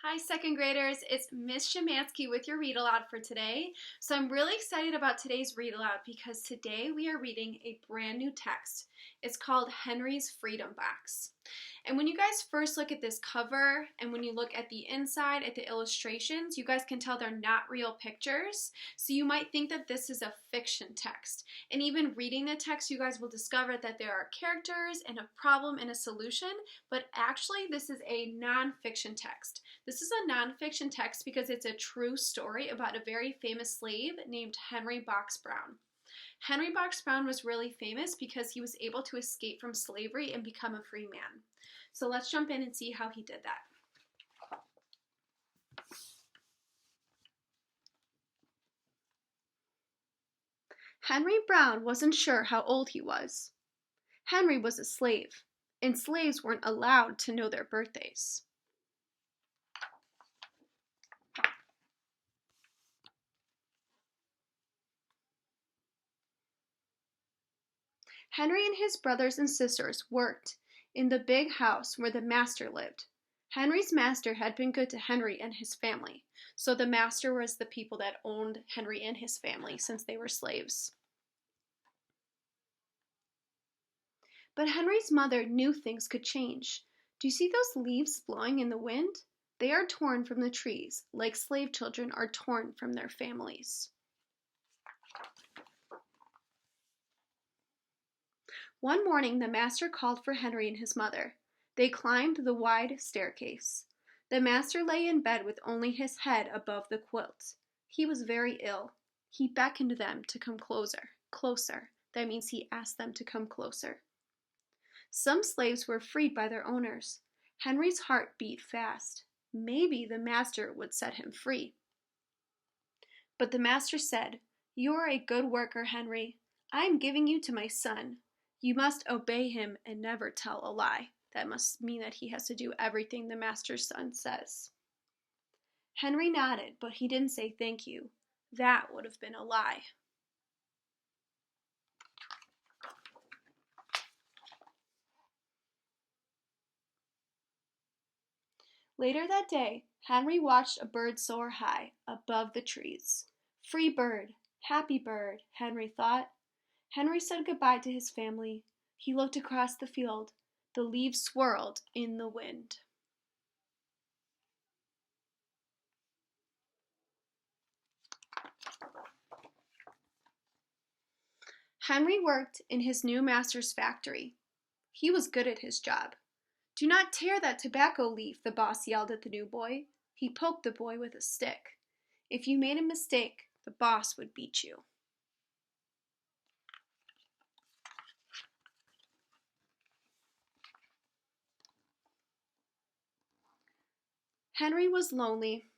Hi, second graders. It's Miss Shemansky with your read aloud for today. So I'm really excited about today's read aloud because today we are reading a brand new text. It's called Henry's Freedom Box. And when you guys first look at this cover and when you look at the inside, at the illustrations, you guys can tell they're not real pictures. So you might think that this is a fiction text. And even reading the text, you guys will discover that there are characters and a problem and a solution, but actually this is a nonfiction text. This is a nonfiction text because it's a true story about a very famous slave named Henry Box Brown. Henry Box Brown was really famous because he was able to escape from slavery and become a free man. So let's jump in and see how he did that. Henry Brown wasn't sure how old he was. Henry was a slave, and slaves weren't allowed to know their birthdays. Henry and his brothers and sisters worked in the big house where the master lived. Henry's master had been good to Henry and his family, so the master was the people that owned Henry and his family since they were slaves. But Henry's mother knew things could change. Do you see those leaves blowing in the wind? They are torn from the trees, like slave children are torn from their families. One morning the master called for Henry and his mother. They climbed the wide staircase. The master lay in bed with only his head above the quilt. He was very ill. He beckoned them to come closer. Closer. That means he asked them to come closer. Some slaves were freed by their owners. Henry's heart beat fast. Maybe the master would set him free. But the master said, "You are a good worker, Henry. I am giving you to my son. You must obey him and never tell a lie." That must mean that he has to do everything the master's son says. Henry nodded, but he didn't say thank you. That would have been a lie. Later that day, Henry watched a bird soar high above the trees. Free bird, happy bird, Henry thought. Henry said goodbye to his family. He looked across the field. The leaves swirled in the wind. Henry worked in his new master's factory. He was good at his job. "Do not tear that tobacco leaf," the boss yelled at the new boy. He poked the boy with a stick. If you made a mistake, the boss would beat you. Henry was lonely.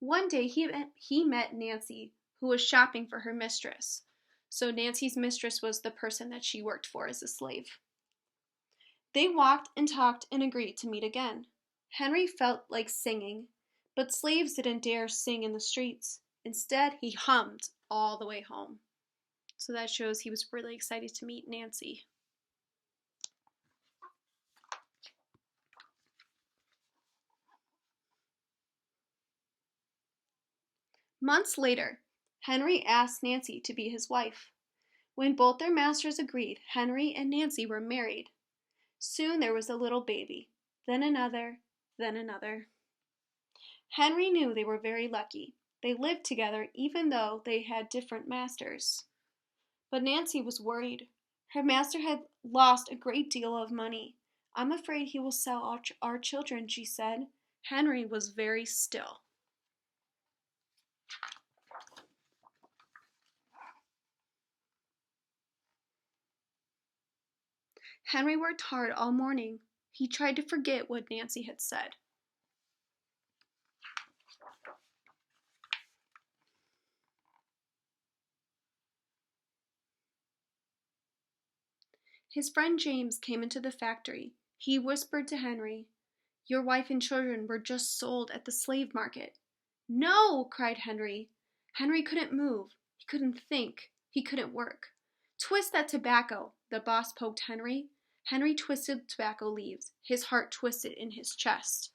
One day he met Nancy, who was shopping for her mistress. So Nancy's mistress was the person that she worked for as a slave. They walked and talked and agreed to meet again. Henry felt like singing, but slaves didn't dare sing in the streets. Instead, he hummed all the way home. So that shows he was really excited to meet Nancy. Months later, Henry asked Nancy to be his wife. When both their masters agreed, Henry and Nancy were married. Soon there was a little baby, then another, then another. Henry knew they were very lucky. They lived together even though they had different masters. But Nancy was worried. Her master had lost a great deal of money. "I'm afraid he will sell our children," she said. Henry was very still. Henry worked hard all morning. He tried to forget what Nancy had said. His friend James came into the factory. He whispered to Henry, "Your wife and children were just sold at the slave market." "No!" cried Henry. Henry couldn't move. He couldn't think. He couldn't work. "Twist that tobacco," the boss poked Henry. Henry twisted tobacco leaves. His heart twisted in his chest.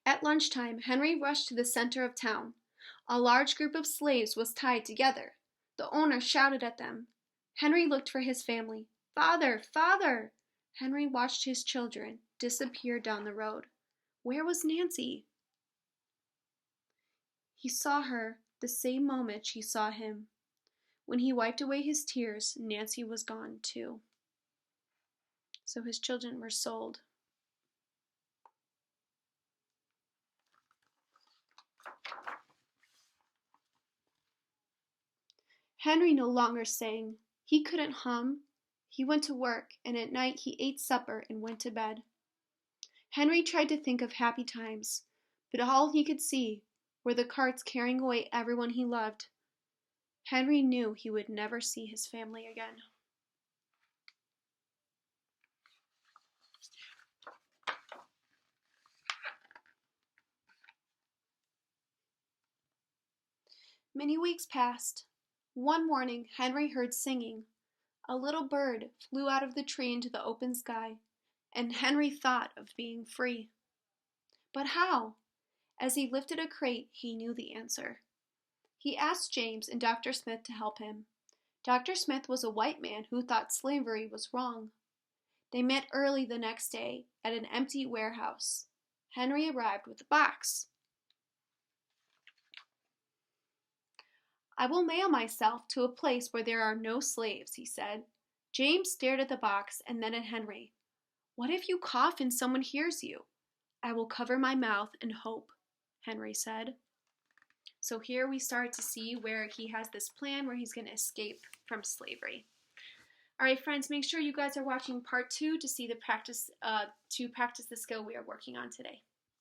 At lunchtime, Henry rushed to the center of town. A large group of slaves was tied together. The owner shouted at them. Henry looked for his family. "Father! Father!" Henry watched his children disappear down the road. Where was Nancy? He saw her the same moment she saw him. When he wiped away his tears, Nancy was gone too. So his children were sold. Henry no longer sang. He couldn't hum. He went to work, and at night he ate supper and went to bed. Henry tried to think of happy times, but all he could see were the carts carrying away everyone he loved. Henry knew he would never see his family again. Many weeks passed. One morning, Henry heard singing. A little bird flew out of the tree into the open sky, and Henry thought of being free. But how? As he lifted a crate, he knew the answer. He asked James and Dr. Smith to help him. Dr. Smith was a white man who thought slavery was wrong. They met early the next day at an empty warehouse. Henry arrived with a box. "I will mail myself to a place where there are no slaves," he said. James stared at the box and then at Henry. "What if you cough and someone hears you?" "I will cover my mouth and hope," Henry said. So here we start to see where he has this plan where he's going to escape from slavery. All right, friends, make sure you guys are watching part 2 to see the practice the skill we are working on today.